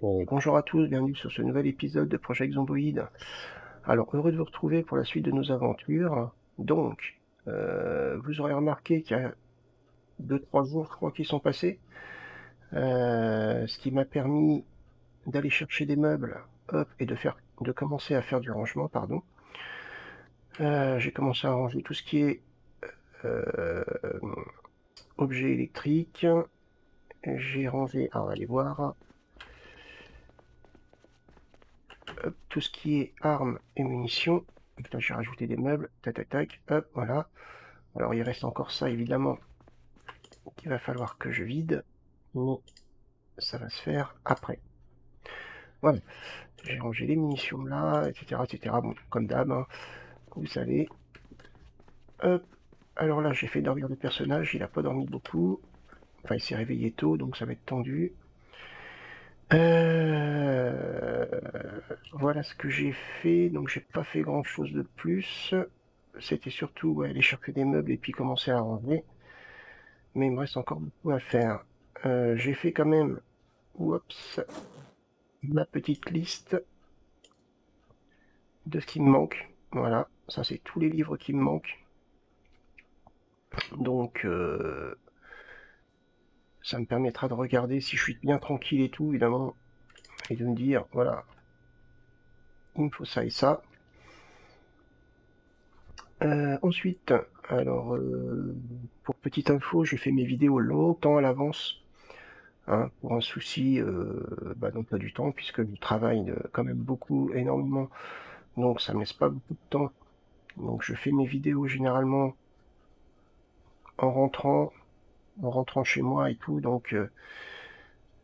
Et bonjour à tous, bienvenue sur ce nouvel épisode de Project Zomboid. Alors, heureux de vous retrouver pour la suite de nos aventures. Donc, vous aurez remarqué qu'il y a 2-3 jours, je crois, qui sont passés, ce qui m'a permis d'aller chercher des meubles, hop, et de commencer à faire du rangement, pardon. J'ai commencé à ranger tout ce qui est euh, objet électrique. J'ai rangé, alors allez voir, hop, tout ce qui est armes et munitions. Là, j'ai rajouté des meubles, tac tac tac, hop, voilà. Alors il reste encore ça évidemment qu'il va falloir que je vide, mais ça va se faire après. Voilà, j'ai rangé les munitions là, etc. etc. Bon, comme d'hab, hein, vous savez. Hop, alors là j'ai fait dormir le personnage, il a pas dormi beaucoup. Enfin il s'est réveillé tôt, donc ça va être tendu. Euh, Voilà ce que j'ai fait, donc j'ai pas fait grand chose de plus. C'était surtout aller chercher des meubles et puis commencer à ranger. Mais il me reste encore beaucoup à faire. J'ai fait quand même, oups, ma petite liste de ce qui me manque. Voilà, ça c'est tous les livres qui me manquent. Donc ça me permettra de regarder si je suis bien tranquille et tout, évidemment, et de me dire, voilà, il me faut ça et ça. Ensuite, alors, pour petite info, je fais mes vidéos longtemps à l'avance, hein, pour un souci d'emploi du temps, puisque je travaille quand même beaucoup, énormément, donc ça me laisse pas beaucoup de temps. Donc je fais mes vidéos généralement en rentrant, chez moi et tout, donc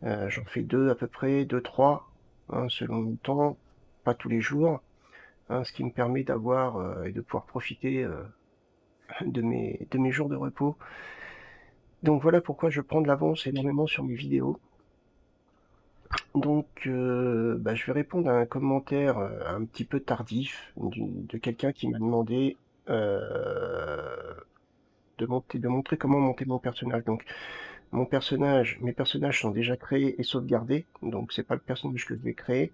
j'en fais deux à peu près, deux, trois, hein, selon le temps, pas tous les jours, hein, ce qui me permet d'avoir et de pouvoir profiter de mes jours de repos. Donc voilà pourquoi je prends de l'avance énormément sur mes vidéos. Donc je vais répondre à un commentaire un petit peu tardif de quelqu'un qui m'a demandé de montrer comment monter mon personnage. Donc mes personnages sont déjà créés et sauvegardés, donc c'est pas le personnage que je vais créer.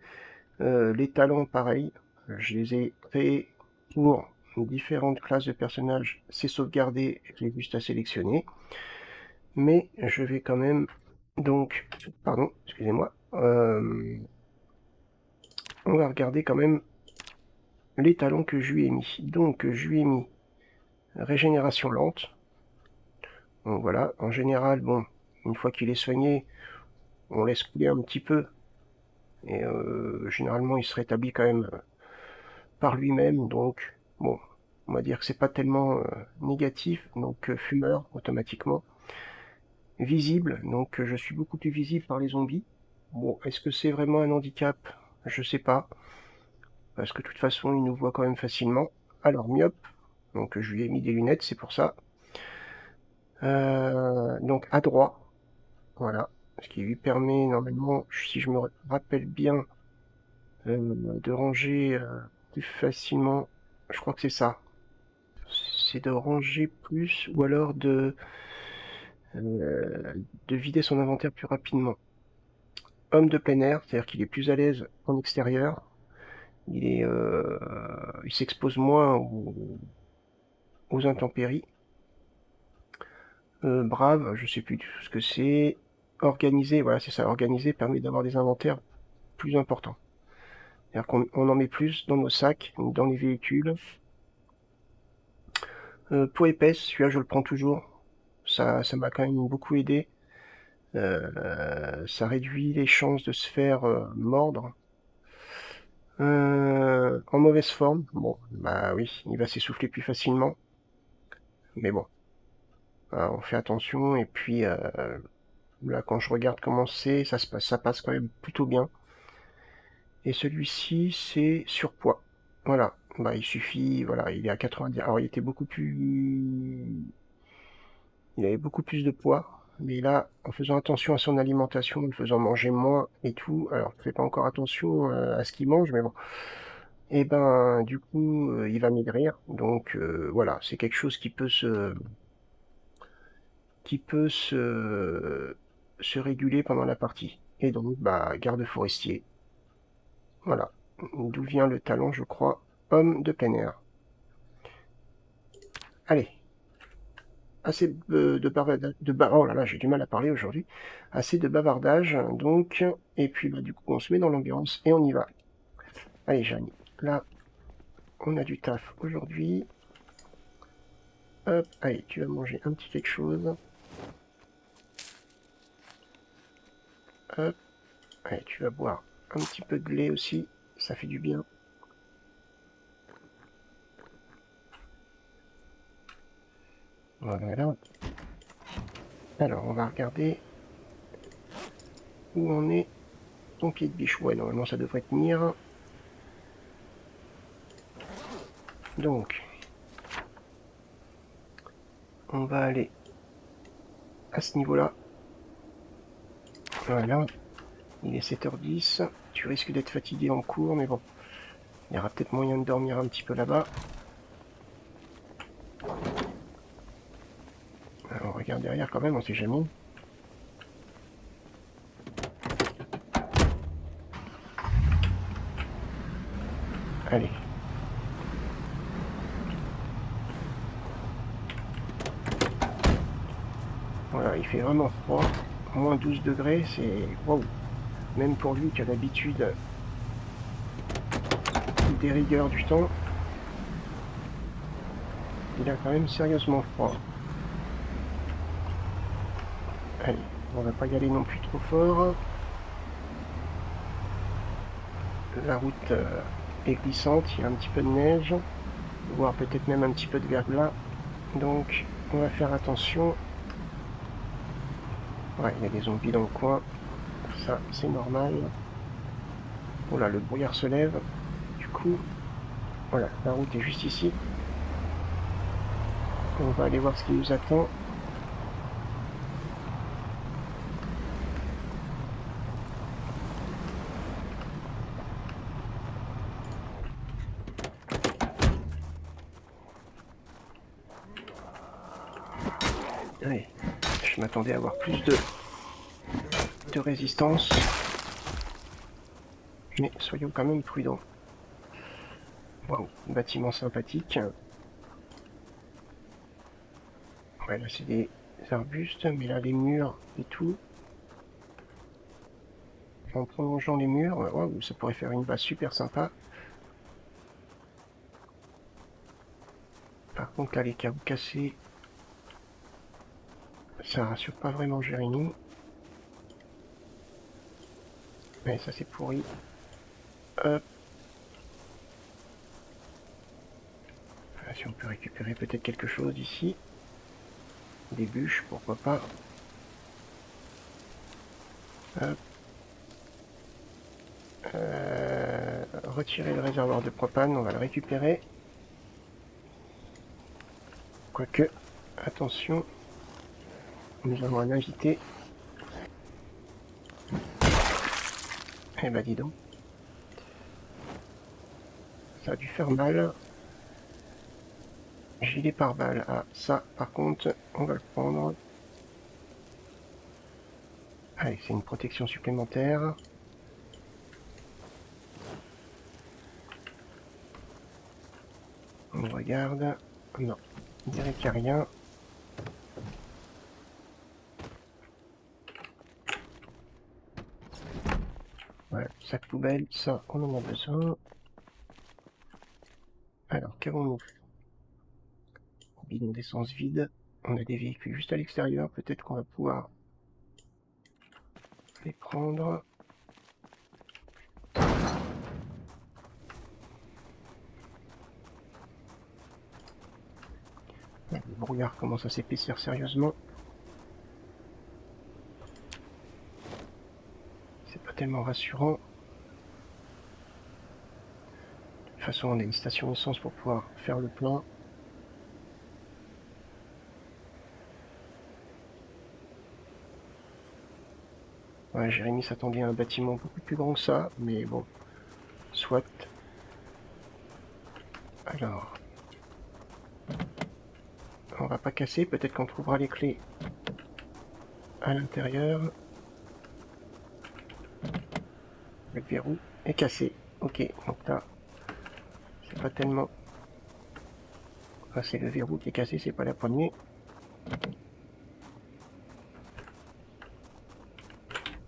Les talents, pareil, je les ai créés pour différentes classes de personnages, c'est sauvegardé, j'ai juste à sélectionner. Mais je vais quand même, donc, pardon, excusez-moi, on va regarder quand même les talents que je lui ai mis. Donc, je lui ai mis régénération lente. Donc voilà, en général, bon, une fois qu'il est soigné, on laisse couler un petit peu. Et généralement, il se rétablit quand même par lui-même. Donc, bon, on va dire que c'est pas tellement négatif. Donc, fumeur, automatiquement. Visible, donc je suis beaucoup plus visible par les zombies. Bon, est-ce que c'est vraiment un handicap? Je sais pas. Parce que de toute façon, ils nous voient quand même facilement. Alors, myope, donc je lui ai mis des lunettes, c'est pour ça. Donc, adroit, voilà. Ce qui lui permet, normalement, si je me rappelle bien, de ranger plus facilement. Je crois que c'est ça. C'est de ranger plus ou alors de vider son inventaire plus rapidement. Homme de plein air, c'est-à-dire qu'il est plus à l'aise en extérieur. Il s'expose moins aux intempéries. Brave, je sais plus du tout ce que c'est. Organisé, voilà, c'est ça. Organisé permet d'avoir des inventaires plus importants. C'est-à-dire qu'on en met plus dans nos sacs, dans les véhicules. Peau épaisse, celui-là je le prends toujours. Ça m'a quand même beaucoup aidé. Ça réduit les chances de se faire mordre. En mauvaise forme, bon, bah oui, il va s'essouffler plus facilement. Mais bon, on fait attention. Et puis là, quand je regarde comment c'est, ça passe quand même plutôt bien. Et celui-ci, c'est surpoids. Voilà, bah il suffit, voilà, il est à 90. Alors il était beaucoup plus, il avait beaucoup plus de poids. Mais là, en faisant attention à son alimentation, en le faisant manger moins et tout, alors je fais pas encore attention à ce qu'il mange, mais bon. Et ben, du coup, il va maigrir. Donc voilà, c'est quelque chose qui peut se réguler pendant la partie. Et donc, bah, garde forestier. Voilà. D'où vient le talent, je crois, homme de plein air. Allez. Assez de bavardage, oh là là, j'ai du mal à parler aujourd'hui. Assez de bavardage, donc. Et puis, bah, du coup, on se met dans l'ambiance et on y va. Allez, Jeanne. Là, on a du taf aujourd'hui. Hop, allez, tu vas manger un petit quelque chose. Hop, allez, tu vas boire un petit peu de lait aussi, ça fait du bien. Voilà. Alors, on va regarder où on est. Ton pied de biche, ouais, normalement ça devrait tenir. Donc, on va aller à ce niveau-là. Voilà. Il est 7h10. Tu risques d'être fatigué en cours, mais bon. Il y aura peut-être moyen de dormir un petit peu là-bas. Alors, on regarde derrière quand même, on sait jamais. Allez. Voilà, il fait vraiment froid. Moins 12 degrés, c'est... Wow. Même pour lui qui a l'habitude des rigueurs du temps, il a quand même sérieusement froid. Allez, on va pas y aller non plus trop fort. La route est glissante, il y a un petit peu de neige, voire peut-être même un petit peu de verglas. Donc on va faire attention. Ouais, il y a des zombies dans le coin. Ça, c'est normal. Oh là, le brouillard se lève. Du coup, voilà, la route est juste ici. On va aller voir ce qui nous attend. Allez, je m'attendais à avoir plus de résistance. Mais soyons quand même prudents. Waouh, bâtiment sympathique. Ouais, là c'est des arbustes, mais là les murs et tout. En prolongeant les murs, waouh, ça pourrait faire une base super sympa. Par contre là les câbles cassés, ça rassure pas vraiment Jérémy. Mais ça c'est pourri. Hop. Si on peut récupérer peut-être quelque chose ici. Des bûches, pourquoi pas. Hop. Retirer le réservoir de propane, on va le récupérer. Quoique, attention, nous avons un invité. Eh ben dis donc. Ça a dû faire mal. Gilet pare-balles. Ah, ça, par contre, on va le prendre. Allez, c'est une protection supplémentaire. On regarde. Non, on dirait qu'il n'y a rien. Voilà, sac poubelle, ça, on en a besoin. Alors, qu'avons-nous? Bidon d'essence vide. On a des véhicules juste à l'extérieur. Peut-être qu'on va pouvoir les prendre. Le brouillard commence à s'épaissir sérieusement. C'est pas tellement rassurant. De toute façon, on a une station essence pour pouvoir faire le plein. Ouais, Jérémy s'attendait à un bâtiment beaucoup plus grand que ça, mais bon, soit. Alors, on va pas casser, peut-être qu'on trouvera les clés à l'intérieur. verrou est cassé. Ok, donc là, c'est pas tellement... Enfin, c'est le verrou qui est cassé, c'est pas la poignée.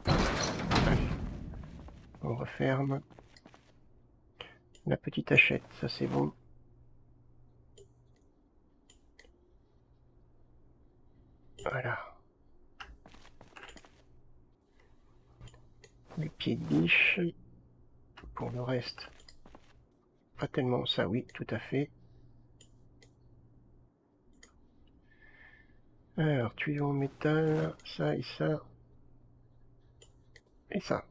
Allez, on referme. La petite hachette, ça c'est bon. Voilà. Les pieds de biche. Pour le reste, pas tellement ça, oui, tout à fait. Alors, tuyau en métal, ça et ça. Et ça.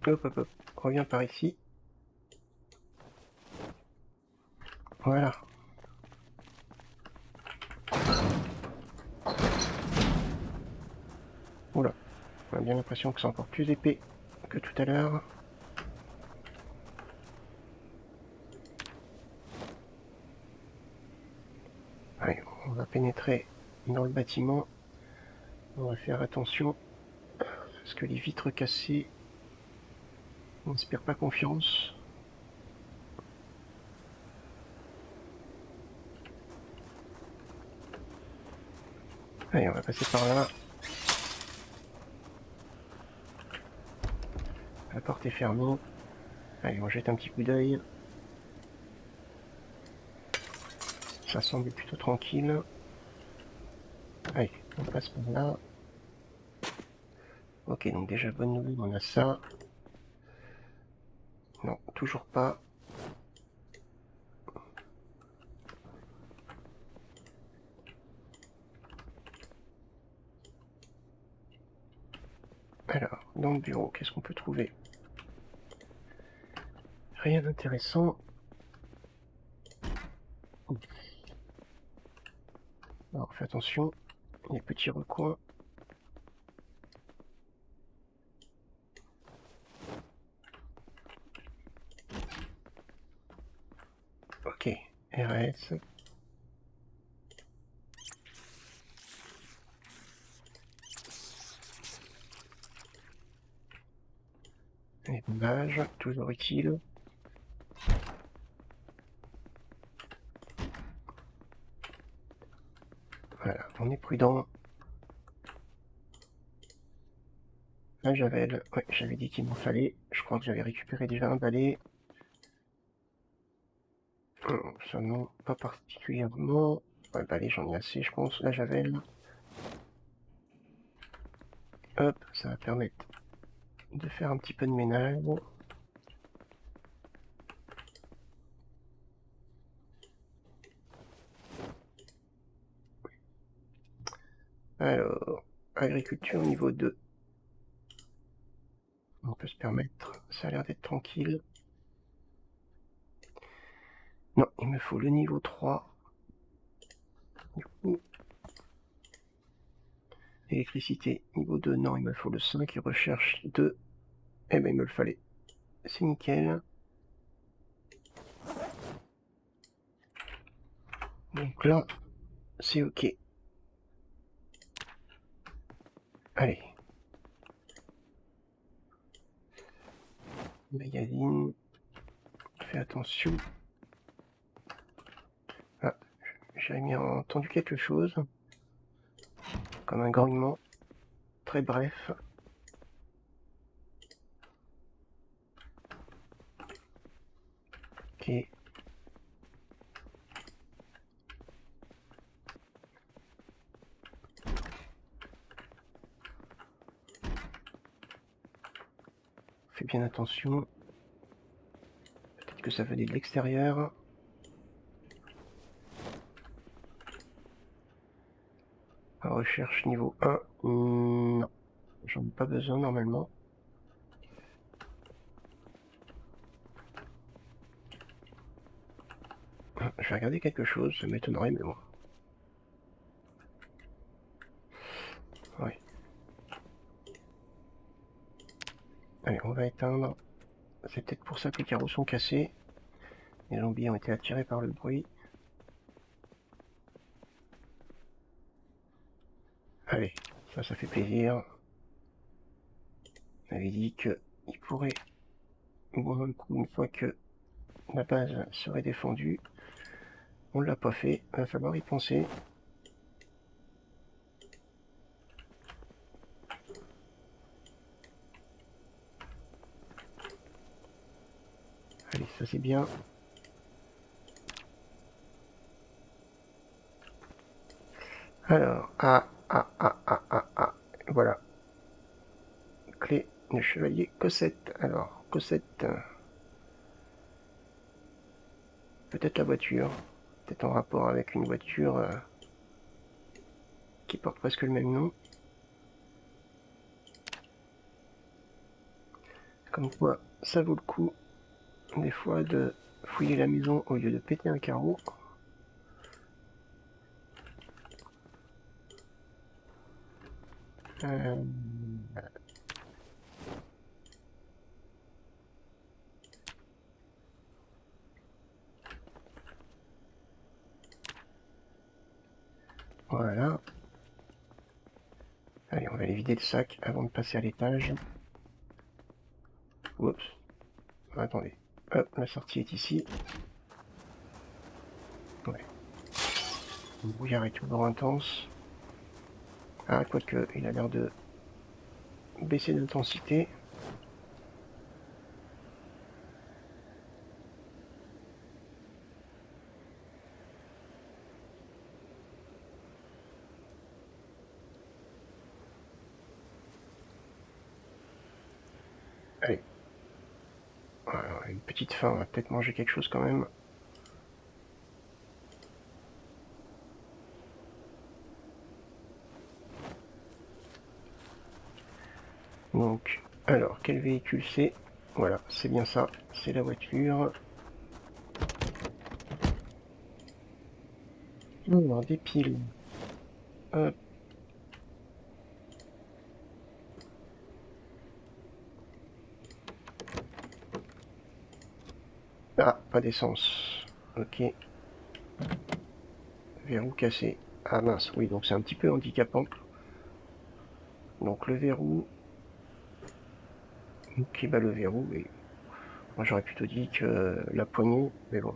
Hop, hop, hop. Reviens par ici. Voilà. Oula. On a bien l'impression que c'est encore plus épais que tout à l'heure. Allez, on va pénétrer dans le bâtiment. On va faire attention. Parce que les vitres cassées n'inspirent pas confiance. Allez, on va passer par là. La porte est fermée. Allez, on jette un petit coup d'œil. Ça semble plutôt tranquille. Allez, on passe par là. Ok, donc déjà, bonne nouvelle, on a ça. Non, toujours pas. Alors, dans le bureau, qu'est-ce qu'on peut trouver? Rien d'intéressant. Alors, fais attention, les petits recoins. Ok, RS. Les bombages, toujours utile. Voilà, on est prudent. La javel, ouais, j'avais dit qu'il m'en fallait. Je crois que j'avais récupéré déjà un balai. Ça non, pas particulièrement. Ouais, balai, j'en ai assez, je pense. La javel. Hop, ça va permettre de faire un petit peu de ménage. Alors, agriculture niveau 2. On peut se permettre, ça a l'air d'être tranquille. Non, il me faut le niveau 3. Du coup, électricité niveau 2, non, il me faut le 5. Et recherche 2. Eh ben, il me le fallait. C'est nickel. Donc là, c'est ok. Allez. Magazine. Fais attention. Ah, j'ai entendu quelque chose. Comme un grognement. Très bref. Ok. Fais bien attention. Peut-être que ça venait de l'extérieur. Recherche niveau 1. Non. J'en ai pas besoin normalement. Je vais regarder quelque chose, ça m'étonnerait, mais bon. Ouais. Allez, on va éteindre. C'est peut-être pour ça que les carreaux sont cassés. Les zombies ont été attirés par le bruit. Allez, ça fait plaisir. On avait dit qu'il pourrait boire un coup une fois que la base serait défendue. On l'a pas fait, il va falloir y penser. Allez, ça c'est bien. Alors, voilà. Clé de chevalier Cosette. Alors, Cosette, peut-être la voiture, peut-être en rapport avec une voiture qui porte presque le même nom. Comme quoi, ça vaut le coup, des fois, de fouiller la maison au lieu de péter un carreau. Euh, voilà. Allez, on va aller vider le sac avant de passer à l'étage. Oups. Attendez. Hop, la sortie est ici. Ouais. Le brouillard est toujours intense. Ah, quoique, il a l'air de baisser d'intensité. Allez. Voilà, une petite faim, on va peut-être manger quelque chose quand même. Donc, alors, quel véhicule c'est? Voilà, c'est bien ça, c'est la voiture. Alors, des piles. Hop. Ah, pas d'essence. Ok. Verrou cassé. Ah mince, oui, donc c'est un petit peu handicapant. Donc le verrou. Ok, bah le verrou, oui. Moi j'aurais plutôt dit que la poignée, mais bon.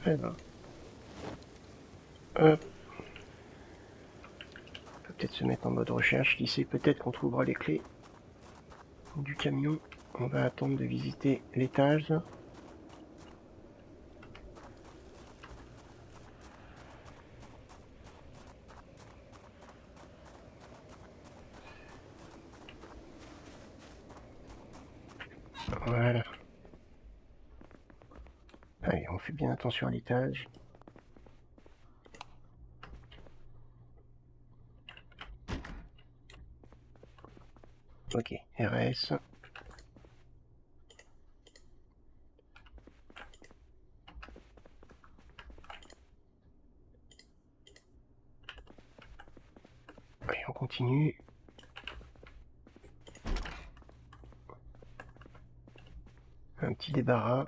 Eh ben, hop. On peut peut-être se mettre en mode recherche. Qui sait, peut-être qu'on trouvera les clés du camion. On va attendre de visiter l'étage. Voilà. Allez, on fait bien attention à l'étage. Ok, RS. Allez, on continue. Un petit débarras.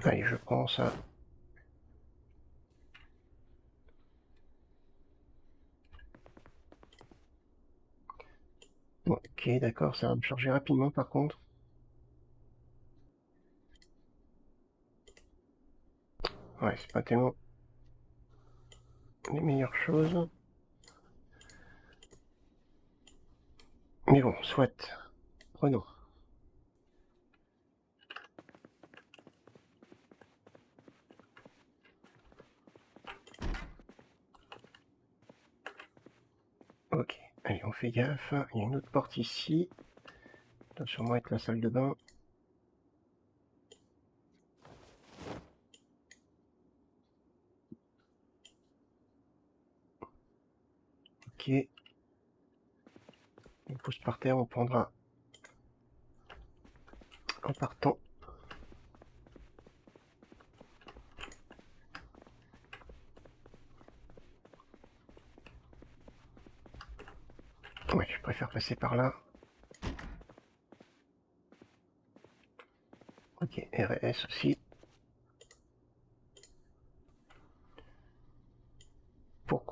Allez, je prends ça. Bon, ok, d'accord, ça va me charger rapidement par contre. Ouais, c'est pas tellement les meilleures choses. Mais bon, soit. Prenons. Ok, allez, on fait gaffe. Il y a une autre porte ici. Ça doit sûrement être la salle de bain. Ok. On pose par terre, on prendra en partant. Ouais, je préfère passer par là. Ok, RS aussi.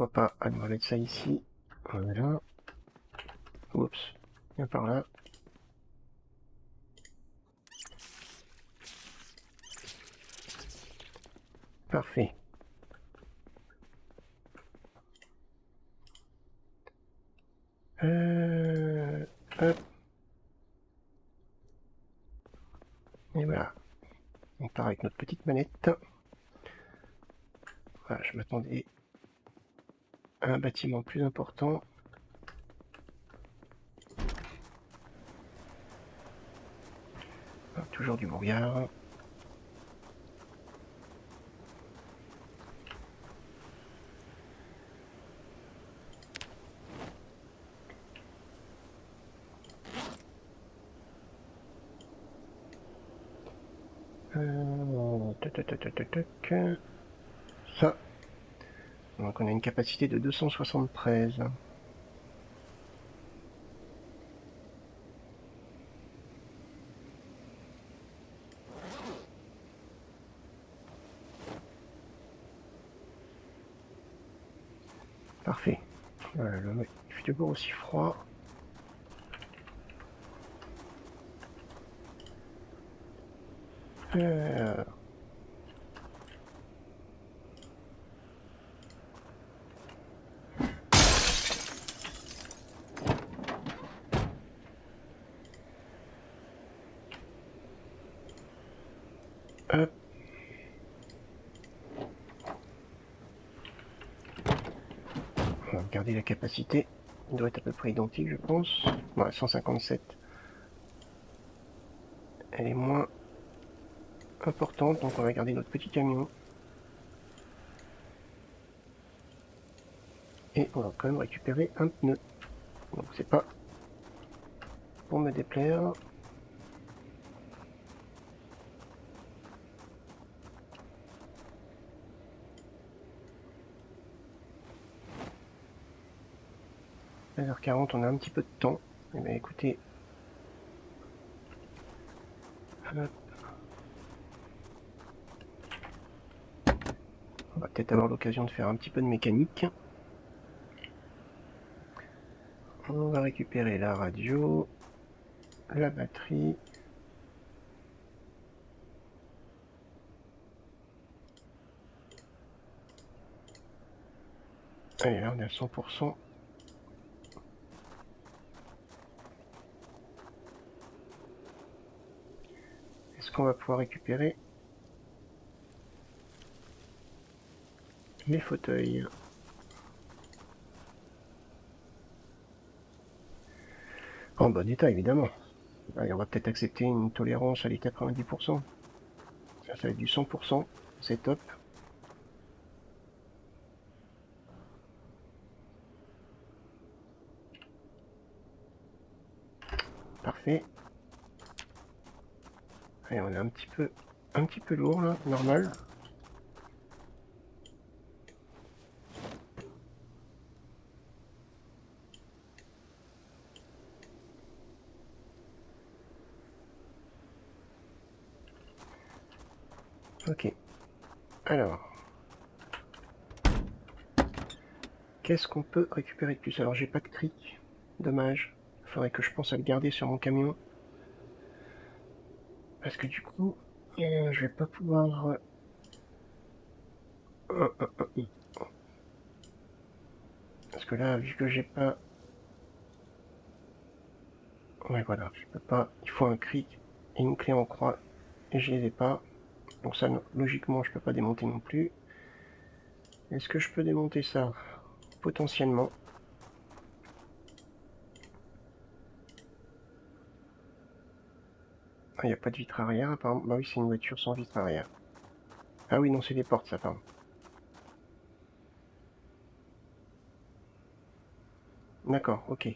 pourquoi pas. Alors, on va mettre ça ici. Voilà. Oups. Viens par là. Parfait. Hop. Et voilà. On part avec notre petite manette. Voilà, je m'attendais à un bâtiment plus important. Ah, toujours du brouillard. Tac, tac, tac, tac, tac, tac. Ça. Donc on a une capacité de 273. Parfait. Voilà, il fait toujours aussi froid. Euh, Hop. On va regarder la capacité. Il doit être à peu près identique, je pense. Ouais, 157. Elle est moins importante, donc on va garder notre petit camion. Et on va quand même récupérer un pneu. Donc c'est pas pour me déplaire. À 16h40, on a un petit peu de temps. Eh bien écoutez. Hop. On va peut-être avoir l'occasion de faire un petit peu de mécanique. On va récupérer la radio, la batterie. Allez, là on est à 100%. Est-ce qu'on va pouvoir récupérer les fauteuils? En bon état, évidemment. Allez, on va peut-être accepter une tolérance à les 90%. Ça va être du 100%. C'est top. Parfait. Allez, on est un petit peu lourd là, normal. Ok. Alors. Qu'est-ce qu'on peut récupérer de plus? Alors j'ai pas de cric. Dommage. Il faudrait que je pense à le garder sur mon camion. Parce que du coup, je vais pas pouvoir... Parce que là, vu que j'ai pas... Ouais, voilà, je peux pas... Il faut un cric et une clé en croix. Et je les ai pas. Donc ça, logiquement, je peux pas démonter non plus. Est-ce que je peux démonter ça? Potentiellement. Ah, il n'y a pas de vitre arrière, apparemment. Bah oui, c'est une voiture sans vitre arrière. Ah oui, non, c'est des portes, ça, pardon. D'accord, ok.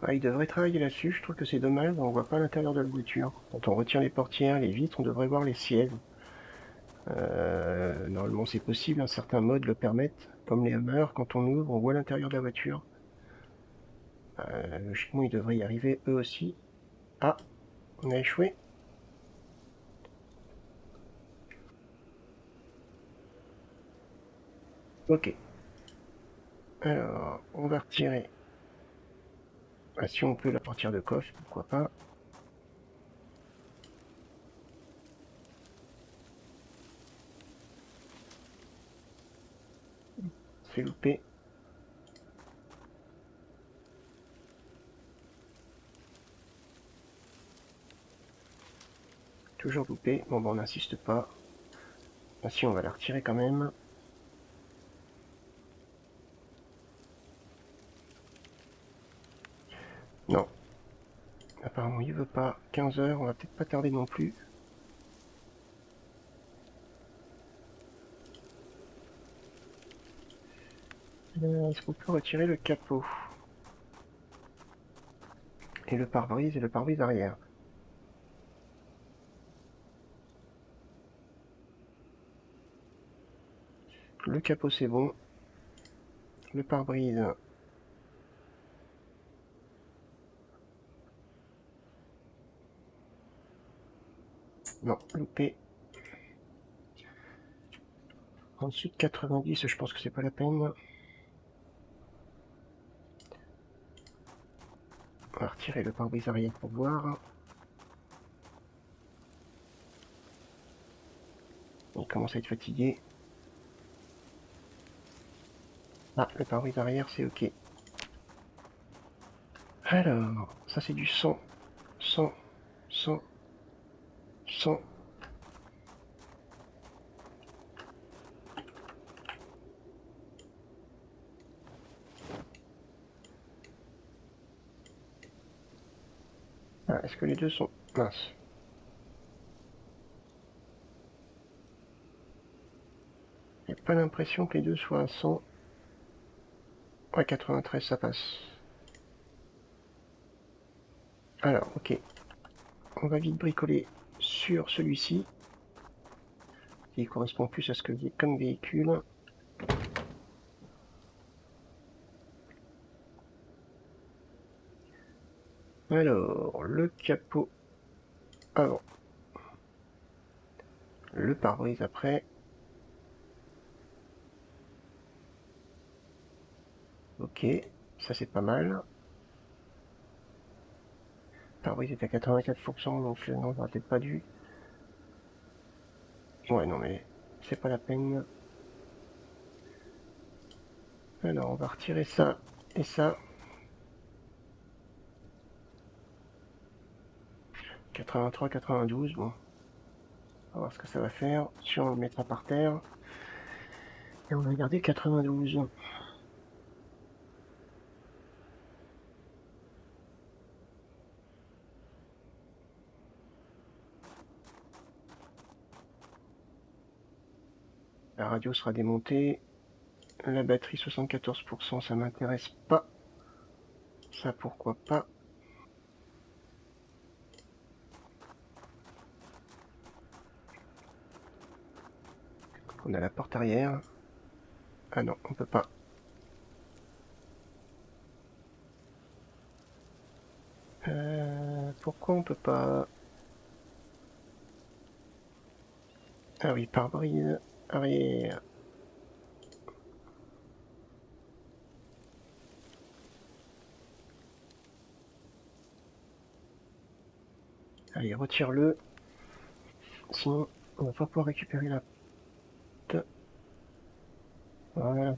Ah, il devrait travailler là-dessus, je trouve que c'est dommage, on voit pas l'intérieur de la voiture. Quand on retire les portières, les vitres, on devrait voir les sièges. Normalement c'est possible, certains modes le permettent, comme les Hummer, quand on ouvre, on voit l'intérieur de la voiture. Logiquement, ils devraient y arriver eux aussi. Ah, on a échoué. Ok. Alors, on va retirer. Ah, si on peut la partir de coffre, pourquoi pas. C'est loupé. Toujours loupé. Bon, on n'insiste pas. Ah, si, on va la retirer quand même. Non. Apparemment, il veut pas. 15 heures, on va peut-être pas tarder non plus. Est-ce qu'on peut retirer le capot et le pare-brise et le pare-brise arrière? Le capot, c'est bon. Le pare-brise. Non, loupé. En dessous de 90, je pense que c'est pas la peine. On va retirer le pare-brise arrière pour voir. Il commence à être fatigué. Ah, le pare-brise arrière, c'est ok. Alors, ça c'est du 100, 100, 100, 100. Ah, est-ce que les deux sont... Mince. J'ai pas l'impression que les deux soient à 100. Ouais, 93, ça passe. Alors, ok. On va vite bricoler sur celui-ci, qui correspond plus à ce que j'ai comme véhicule. Alors, le capot avant. Le pare-brise après. Ok, ça c'est pas mal. Pare-brise est à 84%, donc non, j'aurais peut-être pas dû. Ouais, non mais c'est pas la peine. Alors, on va retirer ça et ça. 83, 92, bon. On va voir ce que ça va faire. Si on le mettra par terre. Et on va garder 92. La radio sera démontée. La batterie 74%, ça m'intéresse pas. Ça pourquoi pas. On a la porte arrière. Ah non, on peut pas. Pourquoi on peut pas? Ah oui, pare-brise arrière. Allez, retire-le. Sinon, on va pas pouvoir récupérer la porte. Voilà.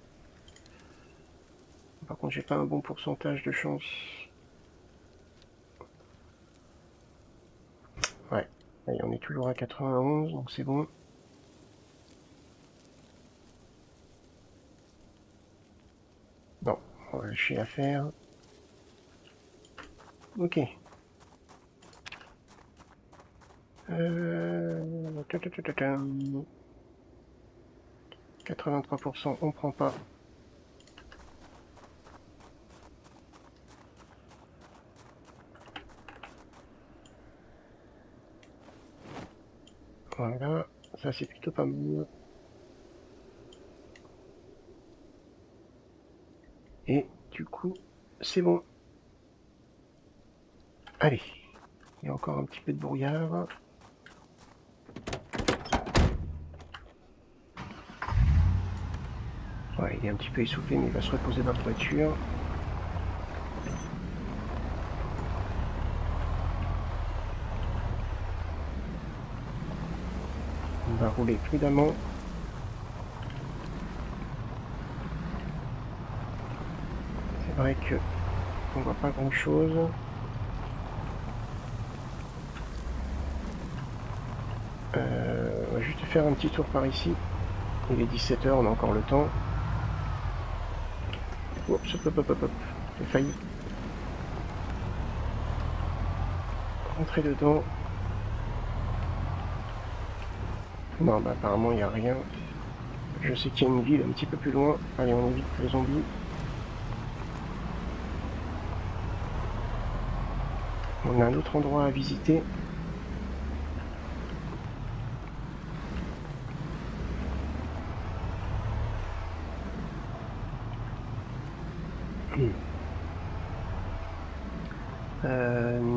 Par contre, j'ai pas un bon pourcentage de chance. Ouais. Allez, on est toujours à 91, donc c'est bon. Non, on va lâcher l'affaire. Ok. 83%, on prend pas. Voilà, ça c'est plutôt pas mal. Et du coup, c'est bon. Allez, Il y a encore un petit peu de brouillard. Ouais, il est un petit peu essoufflé, mais il va se reposer dans la voiture. On va rouler prudemment. C'est vrai que on voit pas grand chose. On va juste faire un petit tour par ici. Il est 17 h, on a encore le temps. Oups, hop, hop, hop, hop, hop. J'ai failli rentrer dedans. Non, bah apparemment il n'y a rien. Je sais qu'il y a une ville un petit peu plus loin. Allez, on évite les zombies. On a un autre endroit à visiter.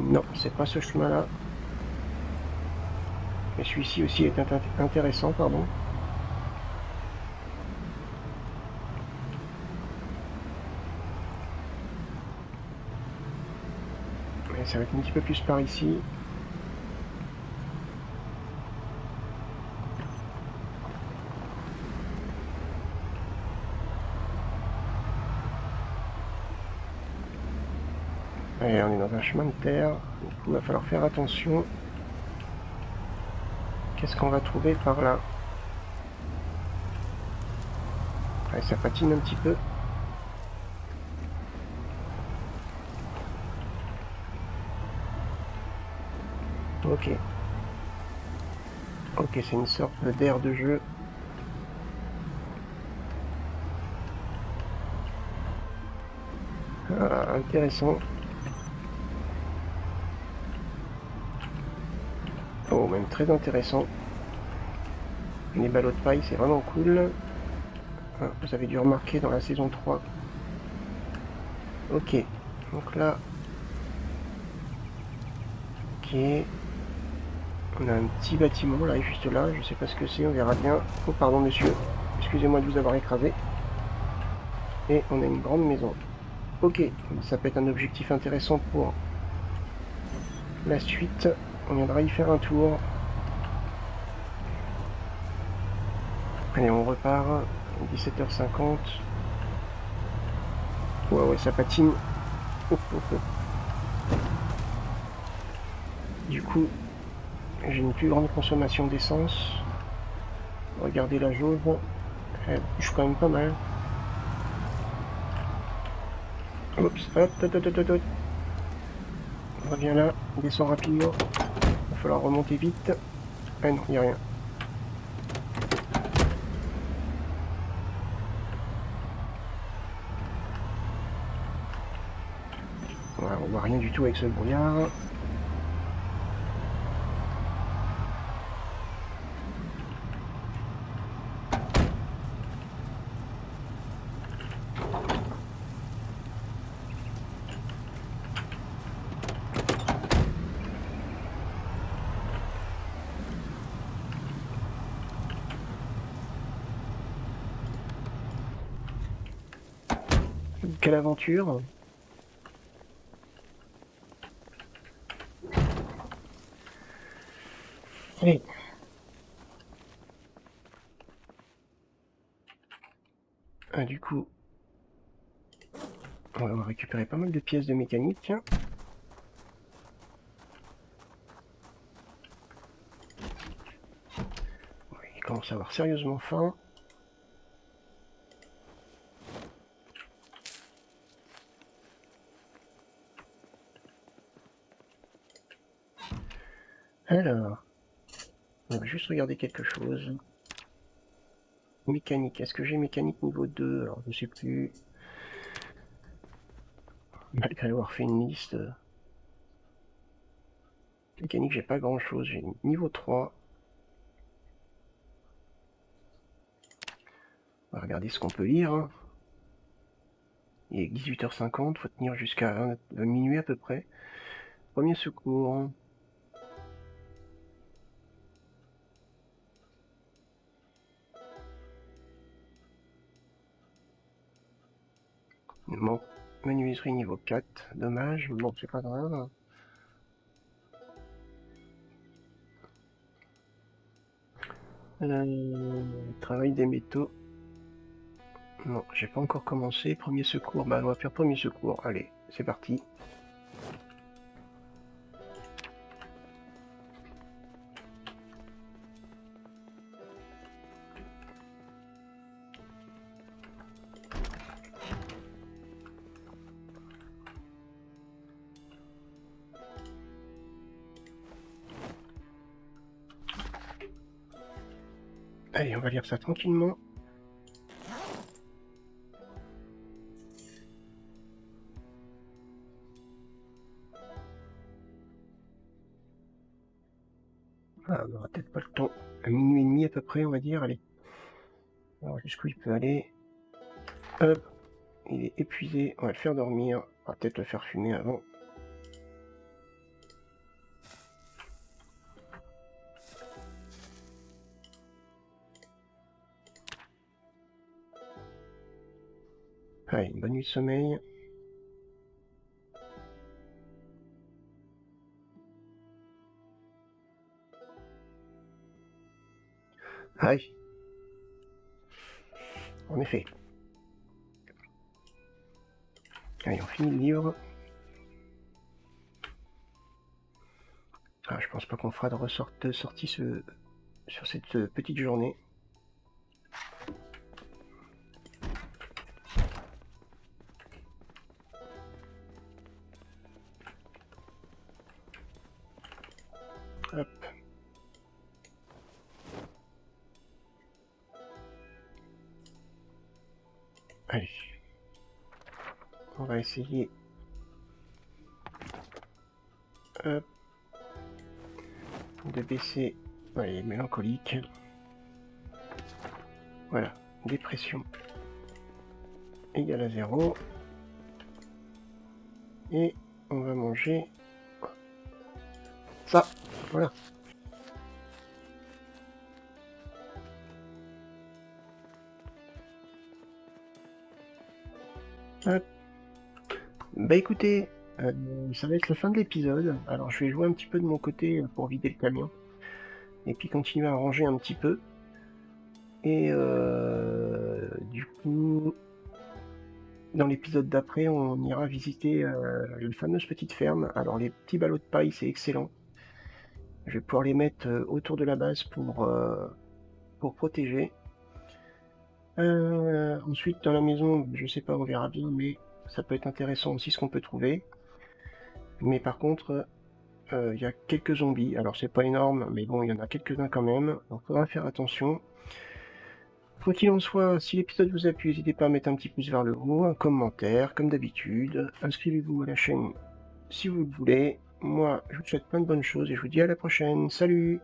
Non, c'est pas ce chemin-là. Mais celui-ci aussi est intéressant, pardon. Mais ça va être un petit peu plus par ici. Allez, on est dans un chemin de terre. Du coup, il va falloir faire attention. Qu'est-ce qu'on va trouver par là? Ouais, ça patine un petit peu. Ok. Ok, c'est une sorte d'aire de jeu. Ah, intéressant. Oh, même très intéressant. Les ballots de paille, c'est vraiment cool. Ah, vous avez dû remarquer dans la saison 3. Ok. Donc là... Ok. On a un petit bâtiment là, juste là. Je sais pas ce que c'est, on verra bien. Oh, pardon, monsieur. Excusez-moi de vous avoir écrasé. Et on a une grande maison. Ok, ça peut être un objectif intéressant pour la suite. On viendra y faire un tour. Allez, on repart. 17 h 50. Ouais, ça patine. Oh, oh, oh. Du coup, j'ai une plus grande consommation d'essence. Regardez la jauge. Elle bouge quand même pas mal. Oups, hop, hop, hop, hop, hop. On revient là, on descend rapidement. Il va falloir remonter vite. Ah non, il n'y a rien. Ouais, on voit rien du tout avec ce brouillard. Quelle aventure! Allez. Ah, du coup, on va récupérer pas mal de pièces de mécanique. Il commence à avoir sérieusement faim. Alors, on va juste regarder quelque chose. Mécanique, est-ce que j'ai mécanique niveau 2? Alors, je sais plus. Malgré avoir fait une liste. Mécanique, j'ai pas grand chose. J'ai niveau 3. On va regarder ce qu'on peut lire. Il est 18 h 50, faut tenir jusqu'à minuit à peu près. Premier secours. Bon, menuiserie niveau 4, dommage, bon c'est pas grave. Travail des métaux. Non, j'ai pas encore commencé. Premier secours, bah on va faire premier secours. Allez, c'est parti. Allez, on va lire ça tranquillement. Ah, on aura peut-être pas le temps. À minuit et demi à peu près, on va dire. Allez. Alors jusqu'où il peut aller. Hop. Il est épuisé. On va le faire dormir. On va peut-être le faire fumer avant. Allez, une bonne nuit de sommeil. Aïe. En effet. Allez, on finit le livre. Ah, je pense pas qu'on fera de sortie sur cette petite journée. Hop. Allez. On va essayer. Hop. De baisser. Allez, mélancolique. Voilà. Dépression égale à 0. Et on va manger ça. Voilà. Hop. Bah écoutez, ça va être la fin de l'épisode. Alors je vais jouer un petit peu de mon côté pour vider le camion. Et puis continuer à ranger un petit peu. Et du coup, dans l'épisode d'après, on ira visiter la fameuse petite ferme. Alors les petits ballots de paille, c'est excellent. Je vais pouvoir les mettre autour de la base pour protéger. Ensuite, dans la maison, je sais pas, on verra bien, mais ça peut être intéressant aussi ce qu'on peut trouver. Mais par contre, il y a quelques zombies. Alors c'est pas énorme, mais bon, il y en a quelques-uns quand même. Donc faudra faire attention. Quoi qu'il en soit, si l'épisode vous a plu, n'hésitez pas à mettre un petit pouce vers le haut, un commentaire, comme d'habitude. Inscrivez-vous à la chaîne si vous le voulez. Moi, je vous souhaite plein de bonnes choses et je vous dis à la prochaine. Salut!